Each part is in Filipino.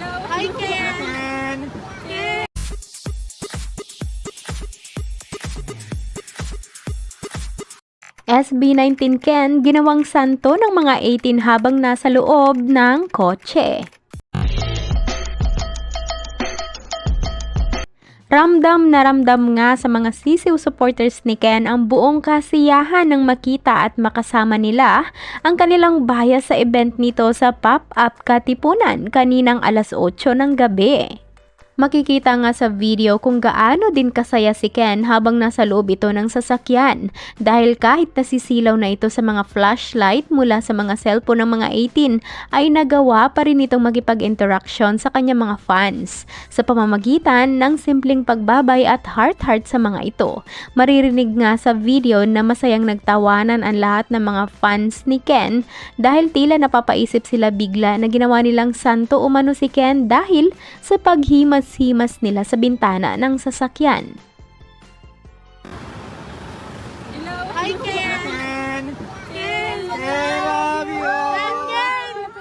Hi, Ken! SB19 Ken ginawang santo ng mga 18 habang nasa loob ng kotse. Ramdam na ramdam nga sa mga sisiw supporters ni Ken ang buong kasiyahan ng makita at makasama nila ang kanilang bias sa event nito sa Pop-Up Katipunan kaninang alas 8 ng gabi. Makikita nga sa video kung gaano din kasaya si Ken habang nasa loob ito ng sasakyan dahil kahit nasisilaw na ito sa mga flashlight mula sa mga cellphone ng mga 18 ay nagawa pa rin itong makipag-interaction sa kanyang mga fans sa pamamagitan ng simpleng pagbabay at heart-heart sa mga ito. Maririnig nga sa video na masayang nagtawanan ang lahat ng mga fans ni Ken dahil tila napapaisip sila bigla na ginawa nilang santo umano si Ken dahil sa paghimas nila sa bintana ng sasakyan. Hi, Ken! Ken! Ken! I love you! Ken!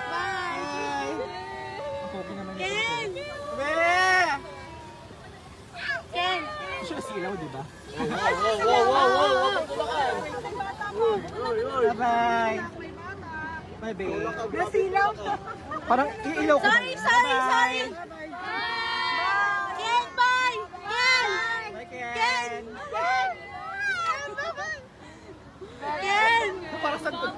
Bye! Okay naman yun. Ken! Be! Ken! Siya silaw, di ba? Wow! Bye-bye! Bye, babe. Nasilaw! Parang iilaw ko. Sorry! Ken, bye! Ken! Bye, Ken! Ken! Ken! Para saan to?